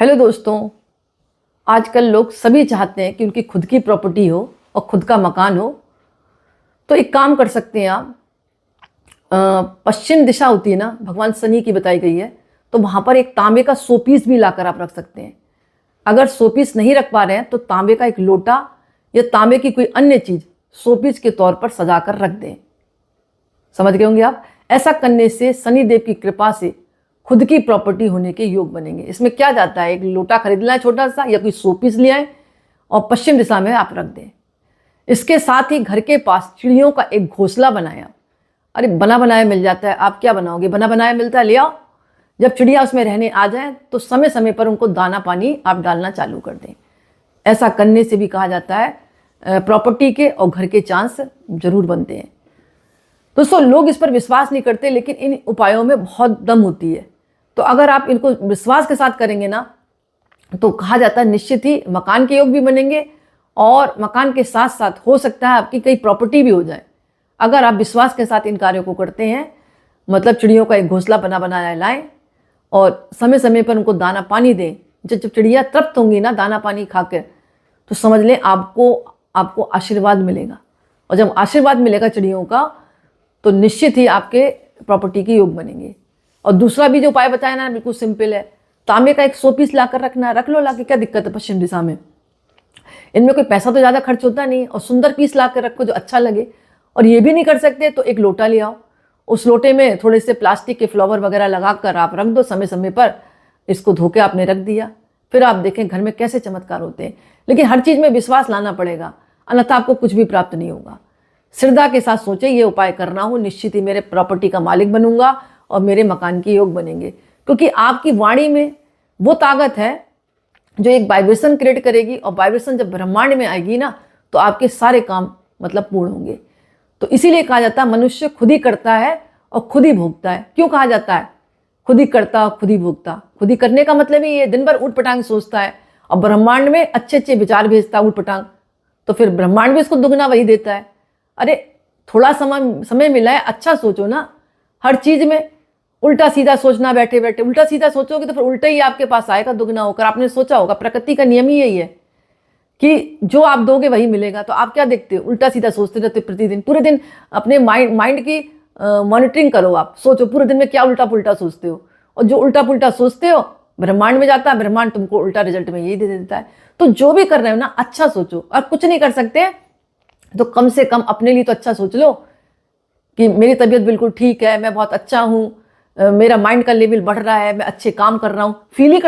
Hello दोस्तों, आजकल लोग सभी चाहते हैं कि उनकी खुद की प्रॉपर्टी हो और खुद का मकान हो। तो एक काम कर सकते हैं आप। पश्चिम दिशा होती है ना, भगवान शनि की बताई गई है, तो वहाँ पर एक तांबे का शोपीस भी लाकर आप रख सकते हैं। अगर शोपीस नहीं रख पा रहे हैं तो तांबे का एक लोटा या तांबे की कोई अन्य चीज़ शोपीस के तौर पर सजा कर रख दें। समझ गए होंगे आप। ऐसा करने से शनिदेव की कृपा से खुद की प्रॉपर्टी होने के योग बनेंगे। इसमें क्या जाता है, एक लोटा खरीद लें छोटा सा या कोई शोपीस ले आए और पश्चिम दिशा में आप रख दें। इसके साथ ही घर के पास चिड़ियों का एक घोंसला बनाया। अरे बना बनाया मिल जाता है, आप क्या बनाओगे, बना बनाया मिलता है, ले आओ। जब चिड़िया उसमें रहने आ जाए तो समय समय पर उनको दाना पानी आप डालना चालू कर दें। ऐसा करने से भी कहा जाता है प्रॉपर्टी के और घर के चांस जरूर बनते हैं। दोस्तों, लोग इस पर विश्वास नहीं करते, लेकिन इन उपायों में बहुत दम होती है। तो अगर आप इनको विश्वास के साथ करेंगे ना, तो कहा जाता है निश्चित ही मकान के योग भी बनेंगे और मकान के साथ साथ हो सकता है आपकी कई प्रॉपर्टी भी हो जाए। अगर आप विश्वास के साथ इन कार्यों को करते हैं, मतलब चिड़ियों का एक घोंसला बना बनाया लाएं और समय समय पर उनको दाना पानी दें। जब चिड़िया तृप्त होंगी ना दाना पानी खाकर, तो समझ लें आपको आशीर्वाद मिलेगा। और जब आशीर्वाद मिलेगा चिड़ियों का, तो निश्चित ही आपके प्रॉपर्टी के योग बनेंगे। और दूसरा भी जो उपाय बताया ना, बिल्कुल सिंपल है। तांबे का एक शोपीस लाकर रखना, रख लो लाके, क्या दिक्कत है पश्चिम दिशा में। इनमें कोई पैसा तो ज़्यादा खर्च होता नहीं, और सुंदर पीस लाकर रखो जो अच्छा लगे। और ये भी नहीं कर सकते तो एक लोटा ले आओ, उस लोटे में थोड़े से प्लास्टिक के फ्लावर वगैरह लगा कर आप रख दो। समय समय पर इसको धो के आपने रख दिया, फिर आप देखें घर में कैसे चमत्कार होते हैं। लेकिन हर चीज़ में विश्वास लाना पड़ेगा, अन्यथा आपको कुछ भी प्राप्त नहीं होगा। श्रद्धा के साथ सोचे ये उपाय करना हो, निश्चित ही मेरे प्रॉपर्टी का मालिक बनूंगा और मेरे मकान के योग बनेंगे। क्योंकि आपकी वाणी में वो ताकत है जो एक वाइब्रेशन क्रिएट करेगी, और वाइब्रेशन जब ब्रह्मांड में आएगी ना, तो आपके सारे काम मतलब पूर्ण होंगे। तो इसीलिए कहा जाता है मनुष्य खुद ही करता है और खुद ही भोगता है। क्यों कहा जाता है खुद ही करता और खुद ही भोगता? खुद ही करने का मतलब ही ये, दिन भर ऊट पटांग सोचता है और ब्रह्मांड में अच्छे अच्छे विचार भेजता है ऊट पटांग, तो फिर ब्रह्मांड भी इसको दुगना वही देता है। अरे थोड़ा समय मिला है, अच्छा सोचो ना। हर चीज में उल्टा सीधा सोचना, बैठे बैठे उल्टा सीधा सोचोगे तो फिर उल्टा ही आपके पास आएगा दुगना होकर। आपने सोचा होगा, प्रकृति का नियम ही यही है कि जो आप दोगे वही मिलेगा। तो आप क्या देखते हो, उल्टा सीधा सोचते रहते प्रतिदिन। पूरे दिन अपने माइंड की मॉनिटरिंग करो, आप सोचो पूरे दिन में क्या उल्टा पुल्टा सोचते हो, और जो उल्टा पुल्टा सोचते हो ब्रह्मांड में जाता है, ब्रह्मांड तुमको उल्टा रिजल्ट में यही दे देता है। तो जो भी कर रहे हो ना, अच्छा सोचो। और कुछ नहीं कर सकते तो कम से कम अपने लिए तो अच्छा सोच लो कि मेरी तबीयत बिल्कुल ठीक है, मैं बहुत अच्छा हूँ, मेरा माइंड का लेवल बढ़ रहा है, मैं अच्छे काम कर रहा हूँ, फील ही